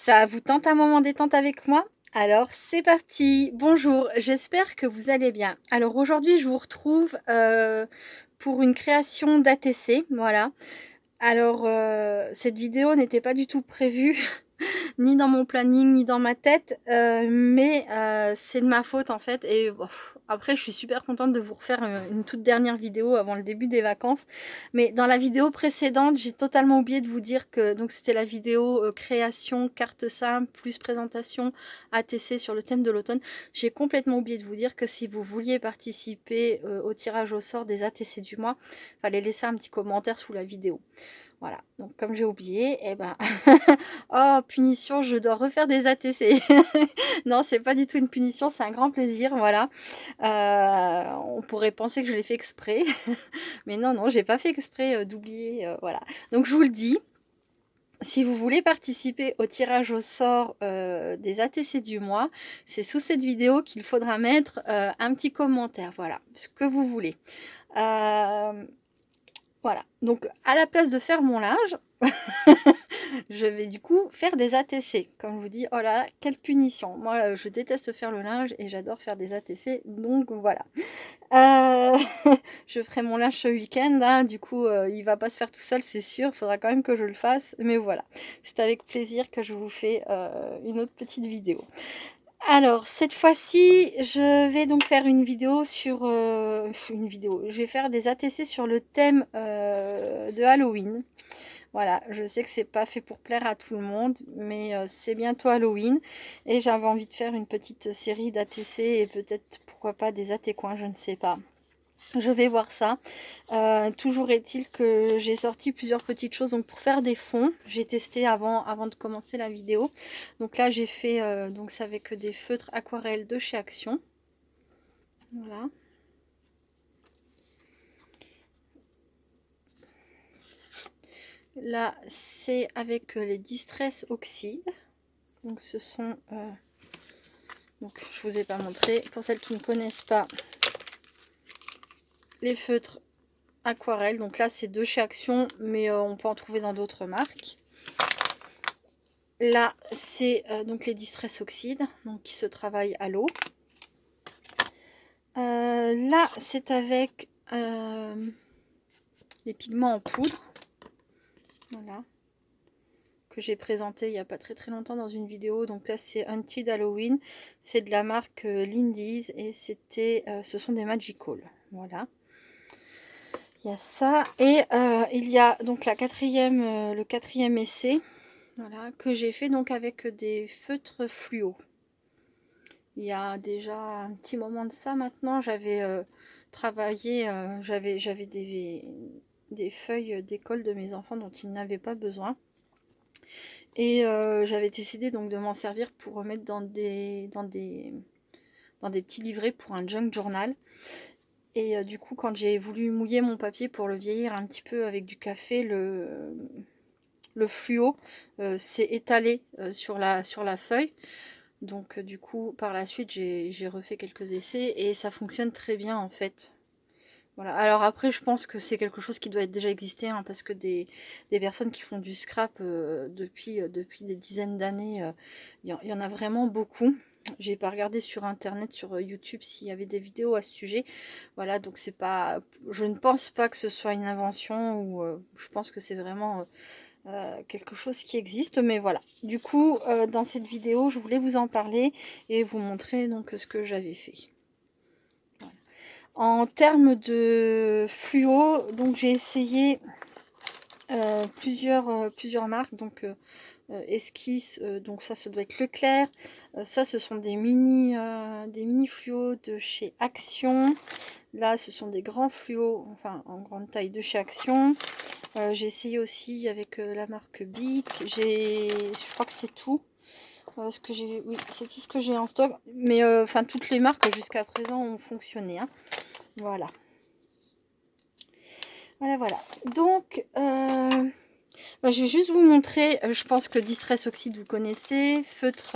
Ça vous tente un moment détente avec moi? Alors c'est parti! Bonjour, j'espère que vous allez bien. Alors aujourd'hui je vous retrouve, pour une création d'ATC, voilà. Alors, cette vidéo n'était pas du tout prévue ni dans mon planning, ni dans ma tête, mais c'est de ma faute en fait et bof, après je suis super contente de vous refaire, une toute dernière vidéo avant le début des vacances. Mais dans la vidéo précédente, j'ai totalement oublié de vous dire que donc c'était la vidéo, création, carte simple, plus présentation ATC sur le thème de l'automne. J'ai complètement oublié de vous dire que si vous vouliez participer, au tirage au sort des ATC du mois, fallait laisser un petit commentaire sous la vidéo. Voilà, donc comme j'ai oublié, et ben, oh punition, je dois refaire des ATC. Non, c'est pas du tout une punition, c'est un grand plaisir, voilà. On pourrait penser que je l'ai fait exprès, mais non, non, j'ai pas fait exprès, d'oublier, voilà. Donc je vous le dis, si vous voulez participer au tirage au sort, des ATC du mois, c'est sous cette vidéo qu'il faudra mettre, un petit commentaire, voilà, ce que vous voulez. Hem voilà, donc à la place de faire mon linge, je vais du coup faire des ATC. Comme je vous dis, oh là là, quelle punition! Moi, je déteste faire le linge et j'adore faire des ATC, donc voilà. Heu, je ferai mon linge ce week-end, hein, du coup, il va pas se faire tout seul, c'est sûr, il faudra quand même que je le fasse, mais voilà. C'est avec plaisir que je vous fais, une autre petite vidéo. Alors, cette fois-ci, je vais donc faire une vidéo sur, une vidéo, je vais faire des ATC sur le thème, de Halloween. Voilà, je sais que c'est pas fait pour plaire à tout le monde, mais c'est bientôt Halloween et j'avais envie de faire une petite série d'ATC et peut-être, pourquoi pas, des AT-coins, je ne sais pas. Je vais voir ça. Toujours est-il que j'ai sorti plusieurs petites choses donc pour faire des fonds. J'ai testé avant de commencer la vidéo. Donc là, j'ai fait, donc c'est avec des feutres aquarelles de chez Action. Voilà. Là, c'est avec les Distress Oxide. Donc ce sont... donc je vous ai pas montré. Pour celles qui ne connaissent pas, les feutres aquarelles. Donc là, c'est de chez Action, mais on peut en trouver dans d'autres marques. Là, c'est donc les Distress Oxide, donc qui se travaillent à l'eau. Là, c'est avec les pigments en poudre. Voilà. Que j'ai présenté il n'y a pas très longtemps dans une vidéo. Donc là, c'est Hunted Halloween. C'est de la marque Lindy's et c'était, ce sont des Magical. Voilà. Il y a ça. Et il y a donc la quatrième, le quatrième essai. Voilà, que j'ai fait donc avec des feutres fluo. Il y a déjà un petit moment de ça maintenant, j'avais travaillé, j'avais des feuilles d'école de mes enfants dont ils n'avaient pas besoin. Et j'avais décidé donc de m'en servir pour remettre dans des petits livrets pour un junk journal. Et du coup, quand j'ai voulu mouiller mon papier pour le vieillir un petit peu avec du café, le fluo s'est étalé sur la feuille. Donc du coup, par la suite, j'ai refait quelques essais et ça fonctionne très bien en fait. Voilà. Alors après, je pense que c'est quelque chose qui doit être déjà existé, hein, parce que des personnes qui font du scrap depuis des dizaines d'années, il y en a vraiment beaucoup. J'ai pas regardé sur internet, sur YouTube, s'il y avait des vidéos à ce sujet. Voilà, donc c'est pas, je ne pense pas que ce soit une invention ou je pense que c'est vraiment quelque chose qui existe, mais voilà. Du coup, dans cette vidéo, je voulais vous en parler et vous montrer donc ce que j'avais fait. Voilà. En termes de fluo, donc j'ai essayé plusieurs marques, donc Esquisse, donc ça doit être Leclerc. Ça, ce sont des mini fluos de chez Action. Là, ce sont des grands fluos, enfin en grande taille de chez Action. J'ai essayé aussi avec la marque Bic. Je crois que c'est tout. Oui, c'est tout ce que j'ai en stock. Mais enfin, toutes les marques jusqu'à présent ont fonctionné, hein. Voilà. Voilà, voilà. Donc, bah, je vais juste vous montrer. Je pense que Distress Oxide, vous connaissez. Feutre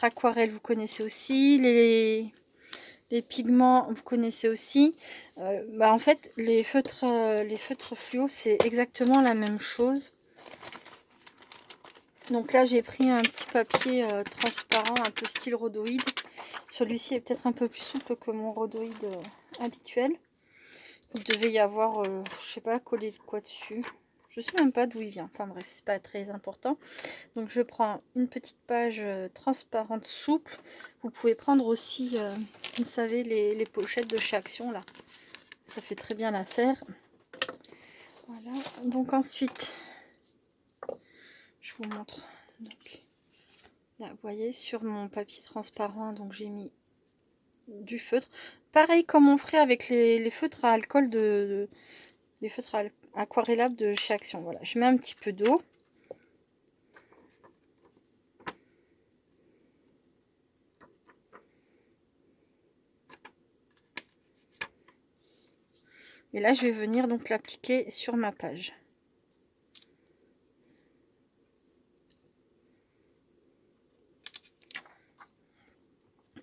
aquarelle, vous connaissez aussi. Les pigments, vous connaissez aussi. Bah, en fait, les feutres fluo, c'est exactement la même chose. Donc là, j'ai pris un petit papier transparent, un peu style rhodoïde. Celui-ci est peut-être un peu plus souple que mon rhodoïde habituel. Il devait y avoir, je sais pas, collé de quoi dessus. Je sais même pas d'où il vient. Enfin bref, c'est pas très important. Donc je prends une petite page transparente souple. Vous pouvez prendre aussi, vous savez, les pochettes de chez Action là. Ça fait très bien l'affaire. Voilà. Donc ensuite, je vous montre. Donc là, vous voyez, sur mon papier transparent, donc j'ai mis du feutre. Pareil comme on ferait avec les feutres à alcool les feutres aquarellables de chez Action. Voilà, je mets un petit peu d'eau. Et là, je vais venir donc l'appliquer sur ma page.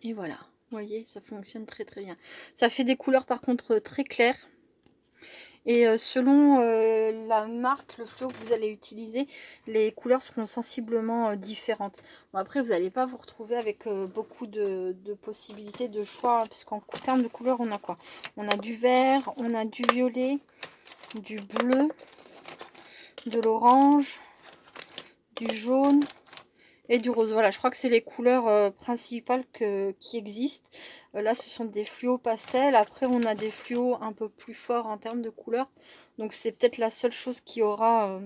Et voilà, vous voyez, ça fonctionne très très bien. Ça fait des couleurs par contre très claires. Et selon la marque, le fluo que vous allez utiliser, les couleurs seront sensiblement différentes. Bon, après, vous n'allez pas vous retrouver avec beaucoup de possibilités de choix, hein, puisqu'en termes de couleurs, on a quoi? On a du vert, on a du violet, du bleu, de l'orange, du jaune et du rose. Voilà, je crois que c'est les couleurs principales qui existent. Là, ce sont des fluos pastels. Après, on a des fluos un peu plus forts en termes de couleurs. Donc, c'est peut-être la seule chose qui aura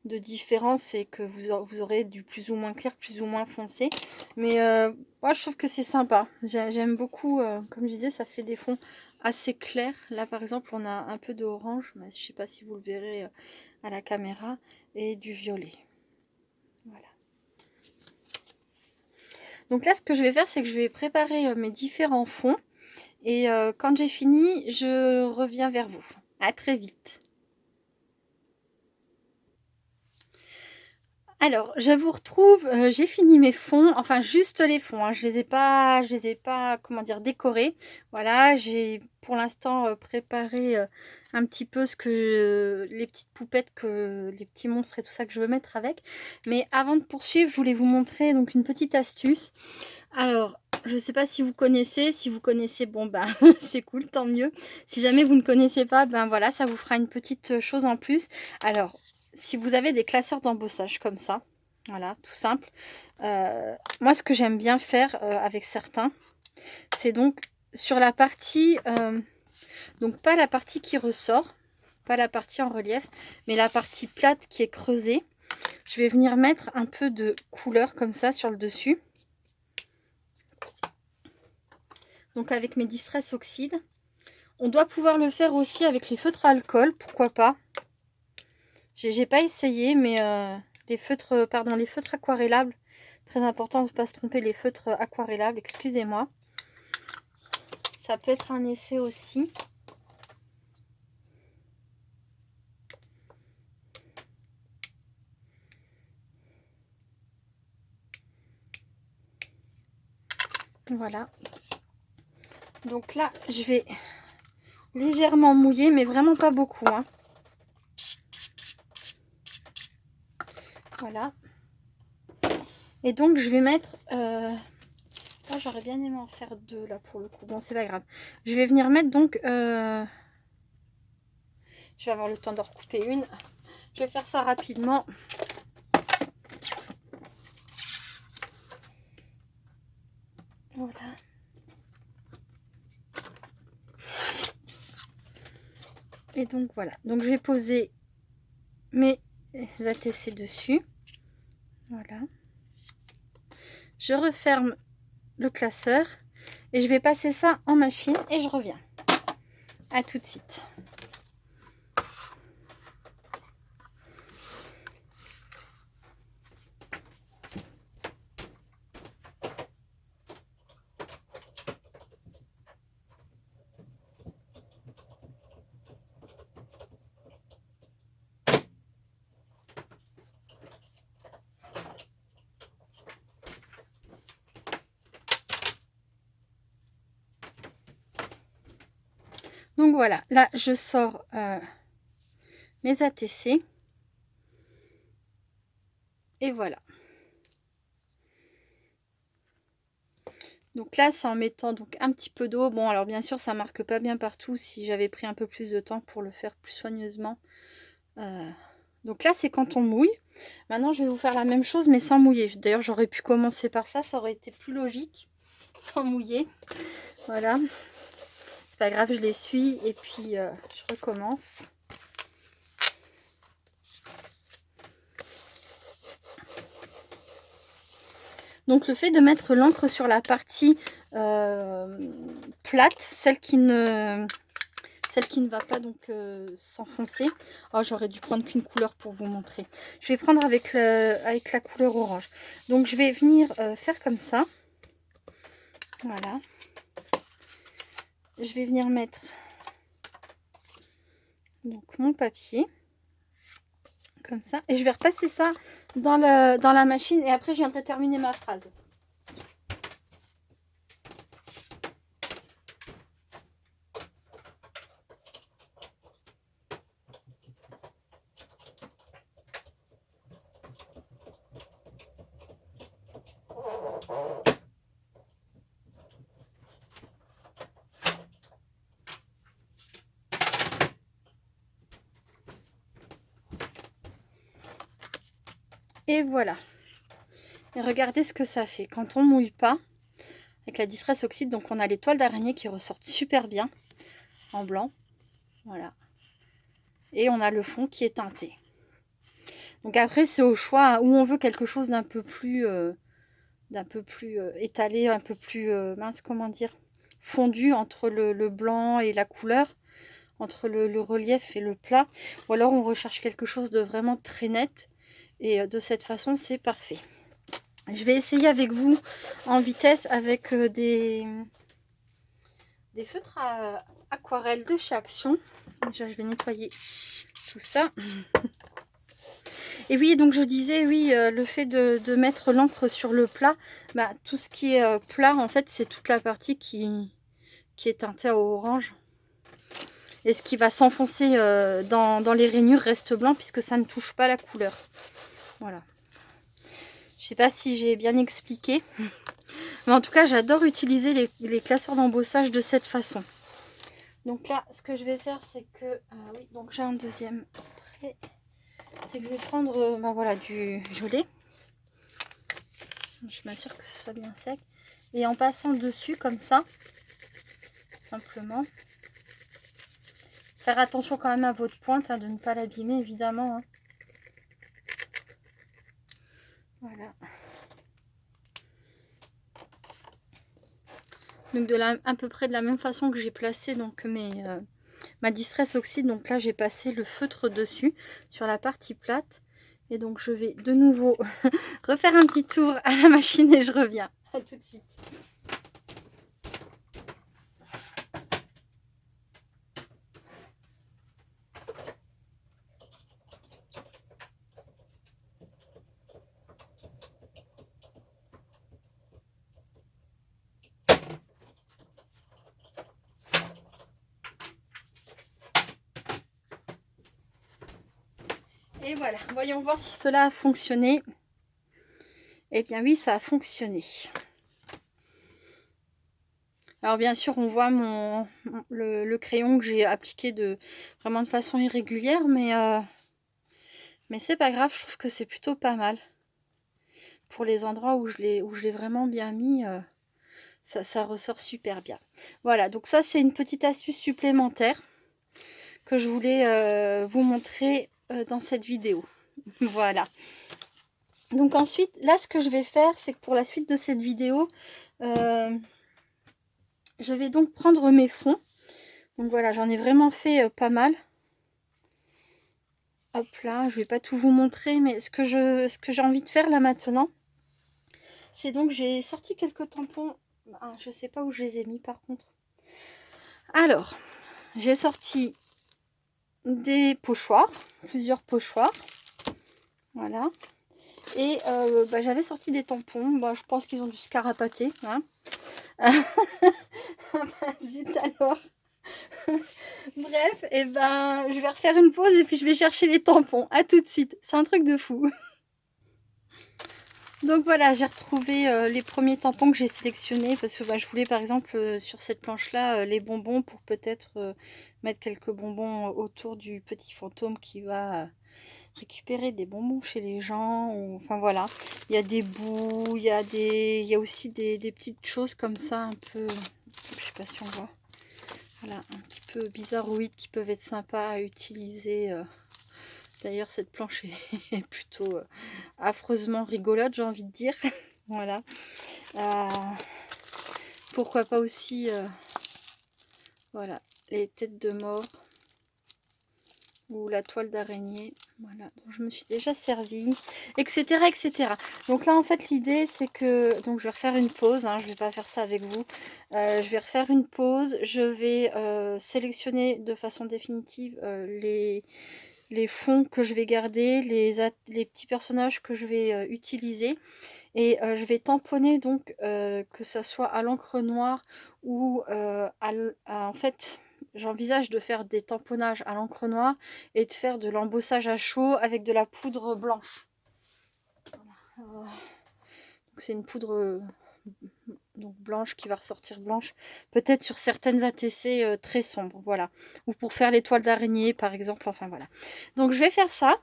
de différence, c'est que vous aurez du plus ou moins clair, plus ou moins foncé. Mais moi, je trouve que c'est sympa. J'aime beaucoup, comme je disais, ça fait des fonds assez clairs. Là, par exemple, on a un peu d'orange, mais je ne sais pas si vous le verrez à la caméra, et du violet. Voilà. Donc là, ce que je vais faire, c'est que je vais préparer mes différents fonds. Et quand j'ai fini, je reviens vers vous. À très vite. Alors, je vous retrouve, j'ai fini mes fonds, enfin juste les fonds, hein, je les ai pas, comment dire, décorés. Voilà, j'ai pour l'instant préparé un petit peu les petites poupettes, les petits monstres et tout ça que je veux mettre avec. Mais avant de poursuivre, je voulais vous montrer donc une petite astuce. Alors, je ne sais pas si vous connaissez, bon ben c'est cool, tant mieux. Si jamais vous ne connaissez pas, ben voilà, ça vous fera une petite chose en plus. Alors, si vous avez des classeurs d'embossage comme ça, voilà, tout simple. Moi, ce que j'aime bien faire avec certains, c'est donc sur la partie, donc pas la partie qui ressort, pas la partie en relief, mais la partie plate qui est creusée. Je vais venir mettre un peu de couleur comme ça sur le dessus. Donc avec mes Distress Oxyde. On doit pouvoir le faire aussi avec les feutres à alcool, pourquoi pas. J'ai pas essayé, mais les feutres aquarellables, très important de ne pas se tromper, les feutres aquarellables, excusez-moi. Ça peut être un essai aussi. Voilà. Donc là, je vais légèrement mouiller, mais vraiment pas beaucoup, hein. Voilà. Et donc, je vais mettre... Oh, j'aurais bien aimé en faire deux, là, pour le coup. Bon, c'est pas grave. Je vais venir mettre, donc... Je vais avoir le temps de recouper une. Je vais faire ça rapidement. Voilà. Et donc, voilà. Donc, je vais poser mes ATC dessus. Voilà. Je referme le classeur et je vais passer ça en machine et je reviens. À tout de suite. Donc voilà, là je sors mes ATC. Et voilà. Donc là, c'est en mettant donc un petit peu d'eau. Bon, alors bien sûr, ça marque pas bien partout. Si j'avais pris un peu plus de temps pour le faire plus soigneusement. Donc là, c'est quand on mouille. Maintenant, je vais vous faire la même chose, mais sans mouiller. D'ailleurs, j'aurais pu commencer par ça. Ça aurait été plus logique, sans mouiller. Voilà. C'est pas grave, je l'essuie et puis je recommence. Donc le fait de mettre l'encre sur la partie plate, celle qui ne va pas donc s'enfoncer. Oh, j'aurais dû prendre qu'une couleur pour vous montrer. Je vais prendre avec la couleur orange. Donc je vais venir faire comme ça. Voilà. Je vais venir mettre donc mon papier. Comme ça. Et je vais repasser ça dans la machine et après je viendrai terminer ma phrase. Et voilà. Et regardez ce que ça fait. Quand on mouille pas, avec la Distress Oxide, donc on a les toiles d'araignée qui ressortent super bien en blanc. Voilà. Et on a le fond qui est teinté. Donc après, c'est au choix où on veut quelque chose d'un peu plus étalé, un peu plus mince, comment dire, fondu entre le blanc et la couleur, entre le relief et le plat. Ou alors on recherche quelque chose de vraiment très net. Et de cette façon, c'est parfait. Je vais essayer avec vous en vitesse avec des feutres à aquarelle de chez Action. Déjà, je vais nettoyer tout ça. Et oui, donc je disais, oui, le fait de mettre l'encre sur le plat, bah, tout ce qui est plat, en fait, c'est toute la partie qui est teintée à orange. Et ce qui va s'enfoncer dans les rainures reste blanc puisque ça ne touche pas la couleur. Voilà. Je sais pas si j'ai bien expliqué. Mais en tout cas, j'adore utiliser les classeurs d'embossage de cette façon. Donc là, ce que je vais faire, c'est que... oui, donc j'ai un deuxième prêt. C'est que je vais prendre bah voilà, du violet. Je m'assure que ce soit bien sec. Et en passant dessus, comme ça, simplement. Faire attention quand même à votre pointe, hein, de ne pas l'abîmer, évidemment. Hein. Voilà. Donc à peu près de la même façon que j'ai placé donc ma Distress Oxide. Donc là j'ai passé le feutre dessus sur la partie plate. Et donc je vais de nouveau refaire un petit tour à la machine et je reviens. À tout de suite. Et voilà, voyons voir si cela a fonctionné. Eh bien oui, ça a fonctionné. Alors bien sûr, on voit le crayon que j'ai appliqué vraiment de façon irrégulière, mais c'est pas grave, je trouve que c'est plutôt pas mal. Pour les endroits où je l'ai vraiment bien mis, ça ressort super bien. Voilà, donc ça c'est une petite astuce supplémentaire que je voulais vous montrer dans cette vidéo. Voilà. Donc ensuite, là ce que je vais faire, c'est que pour la suite de cette vidéo, je vais donc prendre mes fonds. Donc voilà, j'en ai vraiment fait pas mal. Hop là, je vais pas tout vous montrer, mais ce que j'ai envie de faire là maintenant, c'est donc j'ai sorti quelques tampons. Je sais pas où je les ai mis par contre. Alors, j'ai sorti des pochoirs, plusieurs pochoirs. Voilà. Et bah, j'avais sorti des tampons. Bah, je pense qu'ils ont dû se carapater. Hein. Bah, zut alors. Bref, et ben je vais refaire une pause et puis je vais chercher les tampons. À tout de suite. C'est un truc de fou. Donc voilà, j'ai retrouvé les premiers tampons que j'ai sélectionnés parce que je voulais par exemple sur cette planche-là les bonbons pour peut-être mettre quelques bonbons autour du petit fantôme qui va récupérer des bonbons chez les gens. Ou, enfin voilà, il y a des bouts, il y a aussi des petites choses comme ça un peu, je sais pas si on voit, voilà, un petit peu bizarroïdes qui peuvent être sympas à utiliser. D'ailleurs, cette planche est plutôt affreusement rigolote, j'ai envie de dire. Voilà. Euh, pourquoi pas aussi, voilà, les têtes de mort ou la toile d'araignée. Voilà, donc je me suis déjà servie, etc., etc. Donc là, en fait, l'idée, c'est que donc je vais refaire une pause. Hein, je vais pas faire ça avec vous. Je vais refaire une pause. Je vais sélectionner de façon définitive les fonds que je vais garder, les petits personnages que je vais utiliser. Et je vais tamponner donc que ça soit à l'encre noire ou en fait j'envisage de faire des tamponnages à l'encre noire et de faire de l'embossage à chaud avec de la poudre blanche. Voilà. C'est une poudre donc blanche qui va ressortir blanche, peut-être sur certaines ATC très sombres, voilà, ou pour faire les toiles d'araignée par exemple, enfin voilà. Donc je vais faire ça.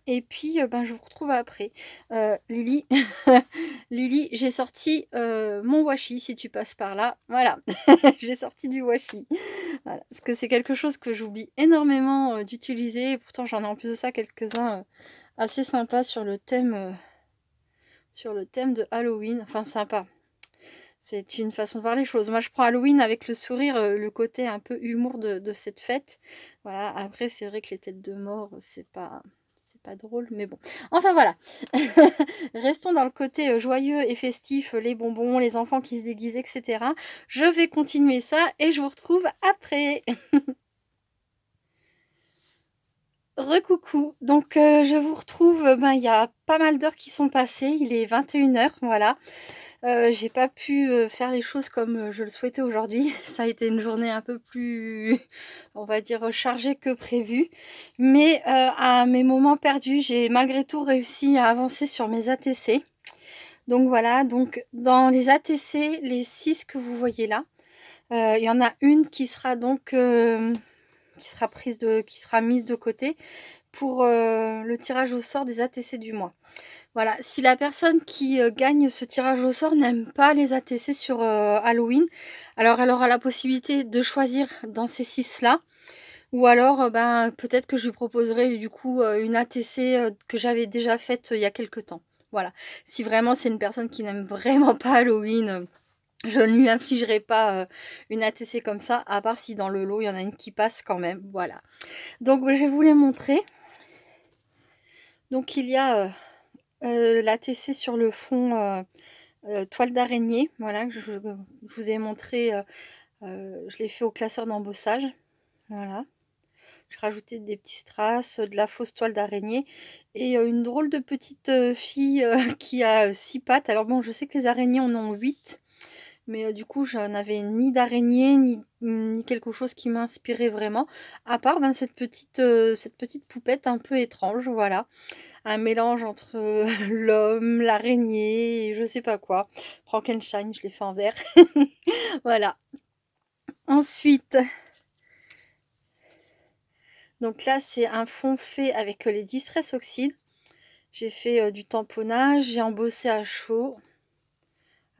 Et puis je vous retrouve après. Lily, Lily, j'ai sorti mon washi si tu passes par là. Voilà, j'ai sorti du washi. Voilà. Parce que c'est quelque chose que j'oublie énormément d'utiliser. Et pourtant, j'en ai en plus de ça quelques-uns assez sympas sur le thème de Halloween. Enfin, sympa. C'est une façon de voir les choses. Moi, je prends Halloween avec le sourire, le côté un peu humour de cette fête. Voilà. Après, c'est vrai que les têtes de mort, c'est pas drôle, mais bon. Enfin, voilà. Restons dans le côté joyeux et festif, les bonbons, les enfants qui se déguisent, etc. Je vais continuer ça et je vous retrouve après. Recoucou. Donc, je vous retrouve, il y a pas mal d'heures qui sont passées. Il est 21h, voilà. J'ai pas pu faire les choses comme je le souhaitais aujourd'hui. Ça a été une journée un peu plus, on va dire, chargée que prévu. Mais à mes moments perdus, j'ai malgré tout réussi à avancer sur mes ATC. Donc voilà, donc dans les ATC, les 6 que vous voyez là, il y en a une qui sera donc qui sera mise de côté pour le tirage au sort des ATC du mois. Voilà, si la personne qui gagne ce tirage au sort n'aime pas les ATC sur Halloween, alors elle aura la possibilité de choisir dans ces 6-là. Ou alors, peut-être que je lui proposerai du coup une ATC que j'avais déjà faite il y a quelques temps. Voilà, si vraiment c'est une personne qui n'aime vraiment pas Halloween, je ne lui infligerai pas une ATC comme ça, à part si dans le lot il y en a une qui passe quand même. Voilà, donc je vais vous les montrer. Donc il y a l'ATC sur le fond toile d'araignée, voilà, que je vous ai montré, je l'ai fait au classeur d'embossage, voilà. Je rajoutais des petits strass, de la fausse toile d'araignée et une drôle de petite fille qui a 6 pattes. Alors bon, je sais que les araignées en ont 8, mais du coup, je n'avais ni d'araignée, ni quelque chose qui m'inspirait vraiment, à part cette petite poupette un peu étrange, voilà. Un mélange entre l'homme, l'araignée et je sais pas quoi. Frankenstein, je l'ai fait en vert. Voilà. Ensuite, donc là, c'est un fond fait avec les Distress Oxide. J'ai fait du tamponnage, j'ai embossé à chaud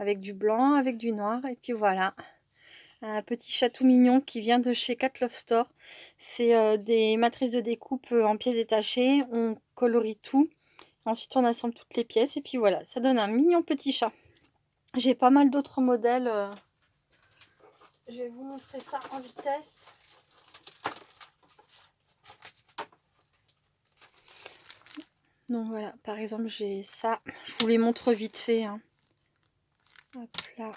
avec du blanc, avec du noir. Et puis voilà, un petit chatou mignon qui vient de chez Cat Love Store. C'est des matrices de découpe en pièces détachées. On colorie tout. Ensuite, on assemble toutes les pièces. Et puis voilà, ça donne un mignon petit chat. J'ai pas mal d'autres modèles. Je vais vous montrer ça en vitesse. Donc voilà, par exemple, j'ai ça. Je vous les montre vite fait. Hein. Hop là.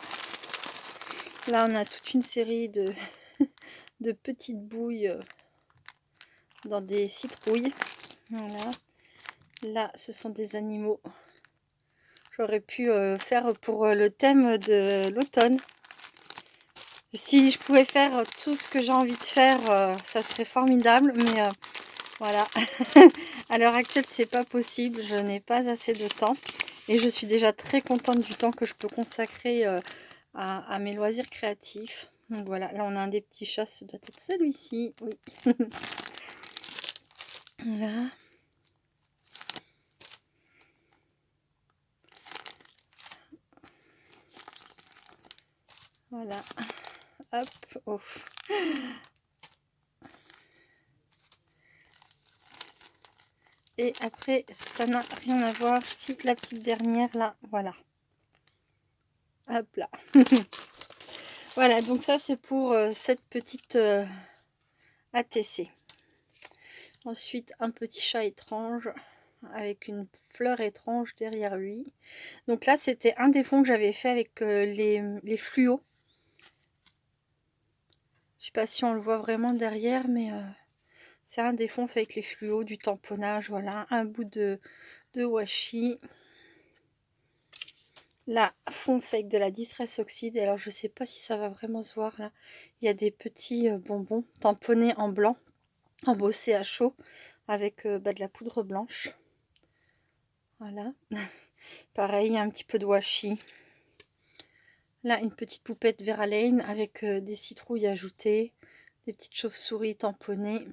Là, on a toute une série de, de petites bouilles dans des citrouilles. Voilà. Là, ce sont des animaux. J'aurais pu faire pour le thème de l'automne. Si je pouvais faire tout ce que j'ai envie de faire, ça serait formidable. Mais Voilà. À l'heure actuelle, c'est pas possible. Je n'ai pas assez de temps. Et je suis déjà très contente du temps que je peux consacrer à mes loisirs créatifs. Donc voilà, là on a un des petits chats, ce doit être celui-ci. Oui. Voilà. Voilà. Hop. Oh. Et après, ça n'a rien à voir. Si la petite dernière là, voilà. Hop là. Voilà, donc ça c'est pour cette petite ATC. Ensuite, un petit chat étrange avec une fleur étrange derrière lui. Donc là, c'était un des fonds que j'avais fait avec les fluos. Je sais pas si on le voit vraiment derrière, mais c'est un des fonds fait avec les fluos, du tamponnage, voilà, un bout de washi. Là, fond fait avec de la distress oxyde. Alors, je sais pas si ça va vraiment se voir là. Il y a des petits bonbons tamponnés en blanc, embossés à chaud, avec de la poudre blanche. Voilà. Pareil, un petit peu de washi. Là, une petite poupette Verlaine avec des citrouilles ajoutées, des petites chauves-souris tamponnées.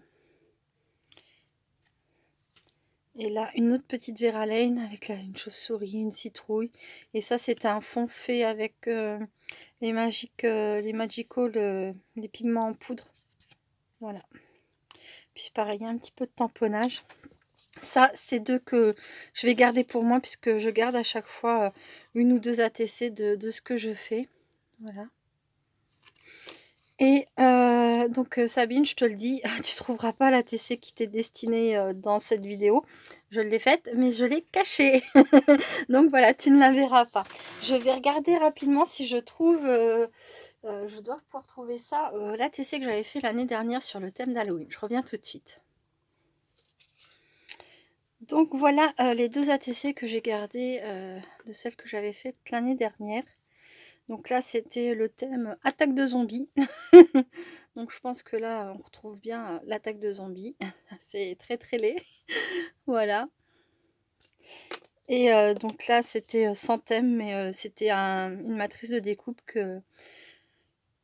Et là, une autre petite Verlaine avec une chauve-souris, une citrouille. Et ça, c'était un fond fait avec les Magical, les pigments en poudre. Voilà. Puis pareil, un petit peu de tamponnage. Ça, c'est deux que je vais garder pour moi puisque je garde à chaque fois une ou deux ATC de ce que je fais. Voilà. Et donc Sabine, je te le dis, tu trouveras pas l'ATC qui t'est destinée dans cette vidéo. Je l'ai faite, mais je l'ai cachée. Donc voilà, tu ne la verras pas. Je vais regarder rapidement si je trouve... je dois pouvoir trouver ça. L'ATC que j'avais fait l'année dernière sur le thème d'Halloween. Je reviens tout de suite. Donc voilà les deux ATC que j'ai gardées de celles que j'avais faites l'année dernière. Donc là, c'était le thème attaque de zombies. Donc je pense que là, on retrouve bien l'attaque de zombies. C'est très très laid. Voilà. Et donc là, c'était sans thème, mais c'était une matrice de découpe que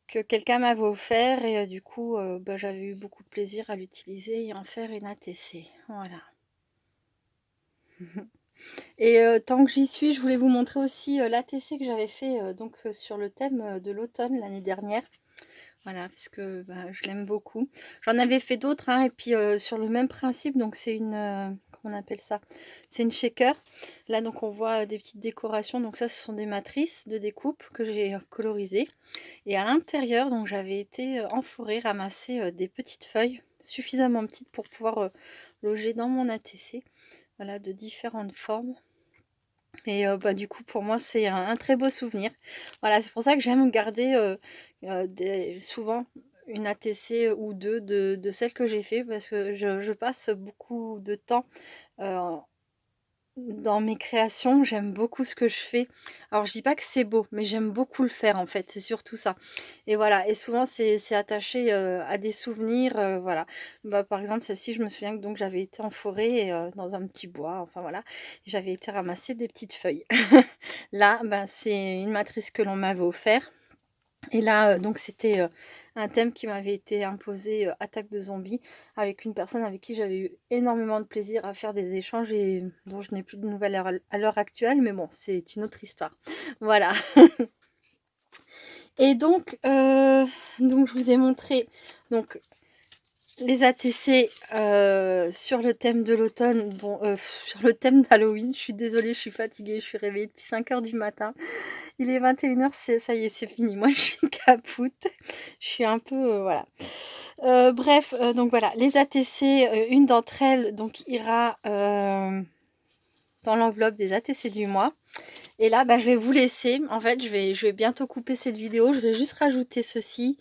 quelqu'un m'avait offert. Et du coup, bah, j'avais eu beaucoup de plaisir à l'utiliser et en faire une ATC. Voilà. Et tant que j'y suis, je voulais vous montrer aussi l'ATC que j'avais fait donc sur le thème de l'automne l'année dernière. Voilà, parce que bah, je l'aime beaucoup. J'en avais fait d'autres, hein, et puis sur le même principe, donc c'est une, comment on appelle ça? C'est une shaker. Là, donc on voit des petites décorations. Donc ça, ce sont des matrices de découpe que j'ai colorisées. Et à l'intérieur, donc j'avais été en forêt ramasser des petites feuilles suffisamment petites pour pouvoir loger dans mon ATC. Voilà, de différentes formes. Et bah, du coup, pour moi, c'est un très beau souvenir. Voilà, c'est pour ça que j'aime garder souvent une ATC ou deux de celles que j'ai fait parce que je passe beaucoup de temps euh, dans mes créations. J'aime beaucoup ce que je fais. Alors, je dis pas que c'est beau, mais j'aime beaucoup le faire en fait. C'est surtout ça. Et voilà. Et souvent, c'est attaché à des souvenirs. Voilà. Bah, par exemple, celle-ci, je me souviens que donc j'avais été en forêt dans un petit bois. Enfin voilà. J'avais été ramasser des petites feuilles. Là, ben, c'est une matrice que l'on m'avait offert. Et là, donc c'était un thème qui m'avait été imposé, attaque de zombies, avec une personne avec qui j'avais eu énormément de plaisir à faire des échanges et dont je n'ai plus de nouvelles à l'heure actuelle, mais bon, c'est une autre histoire. Voilà. Et donc je vous ai montré donc les ATC sur le thème de l'automne, sur le thème d'Halloween. Je suis désolée, je suis fatiguée, je suis réveillée depuis 5 heures du matin. Il est 21 h, ça y est, c'est fini. Moi, je suis capoute. Je suis un peu, voilà. Bref, donc voilà, les ATC, une d'entre elles donc ira dans l'enveloppe des ATC du mois. Et là, bah, je vais vous laisser. En fait, je vais bientôt couper cette vidéo. Je vais juste rajouter ceci.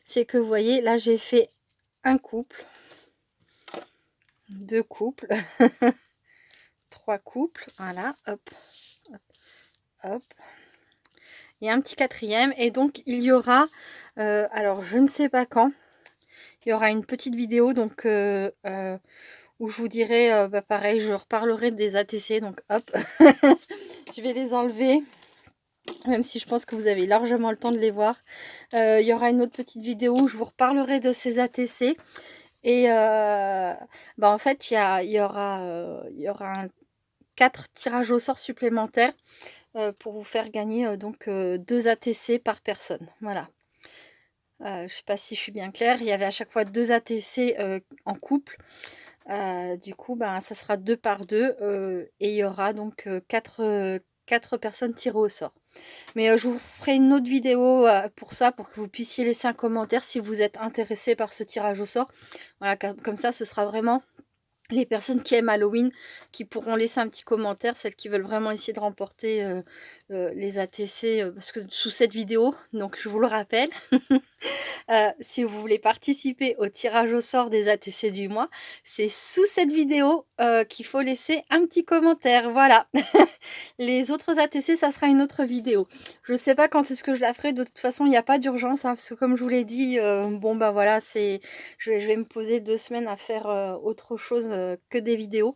C'est que vous voyez, là, j'ai fait un couple, deux couples, trois couples. Voilà, hop, hop, hop. Et un petit quatrième. Et donc, il y aura, alors je ne sais pas quand, il y aura une petite vidéo donc où je vous dirai, bah, pareil, je reparlerai des ATC, donc hop, je vais les enlever, même si je pense que vous avez largement le temps de les voir. Il y aura une autre petite vidéo où je vous reparlerai de ces ATC et bah, en fait, il y aura 4 tirages au sort supplémentaires, pour vous faire gagner, donc 2 ATC par personne. Voilà. Je sais pas si je suis bien claire. Il y avait à chaque fois 2 ATC, en couple. Du coup, ben, ça sera 2 par 2, et il y aura donc 4 personnes tirées au sort. Mais, je vous ferai une autre vidéo, pour ça, pour que vous puissiez laisser un commentaire si vous êtes intéressé par ce tirage au sort. Voilà, comme ça, ce sera vraiment les personnes qui aiment Halloween qui pourront laisser un petit commentaire, celles qui veulent vraiment essayer de remporter, les ATC, parce que sous cette vidéo, donc je vous le rappelle, si vous voulez participer au tirage au sort des ATC du mois, c'est sous cette vidéo, qu'il faut laisser un petit commentaire, voilà. Les autres ATC, ça sera une autre vidéo. Je sais pas quand est-ce que je la ferai, de toute façon, il n'y a pas d'urgence, hein, parce que comme je vous l'ai dit, bon, bah, voilà, je vais me poser 2 semaines à faire, autre chose, que des vidéos.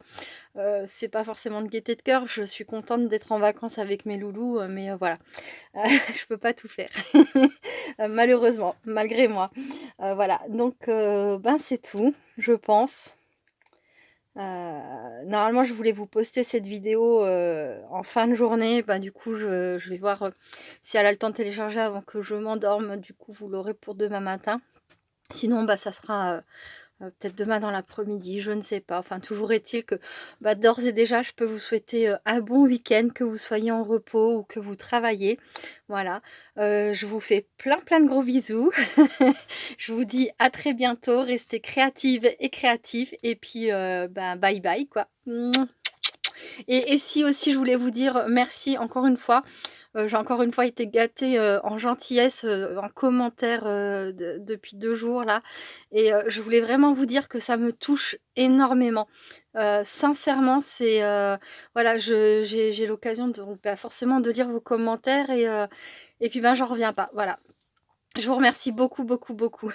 C'est pas forcément de gaieté de cœur, je suis contente d'être en vacances avec mes loulous, mais voilà, je peux pas tout faire. Malheureusement, malgré moi. Voilà, donc ben, c'est tout, je pense. Normalement, je voulais vous poster cette vidéo, en fin de journée. Bah, du coup, je vais voir, si elle a le temps de télécharger avant que je m'endorme. Du coup, vous l'aurez pour demain matin. Sinon, bah, ça sera, peut-être demain dans l'après-midi, je ne sais pas. Enfin, toujours est-il que, bah, d'ores et déjà, je peux vous souhaiter, un bon week-end, que vous soyez en repos ou que vous travaillez. Voilà, je vous fais plein, plein de gros bisous. Je vous dis à très bientôt, restez créatives et créatifs et puis, bah, bye bye quoi. Mouah. Et si aussi je voulais vous dire merci encore une fois, j'ai encore une fois été gâtée, en gentillesse, en commentaire, depuis 2 jours là et je voulais vraiment vous dire que ça me touche énormément. Sincèrement, c'est, voilà, j'ai l'occasion de bah, forcément de lire vos commentaires et puis, ben, j'en reviens pas, voilà. Je vous remercie beaucoup, beaucoup, beaucoup.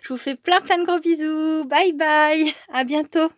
Je vous fais plein, plein de gros bisous. Bye bye, à bientôt.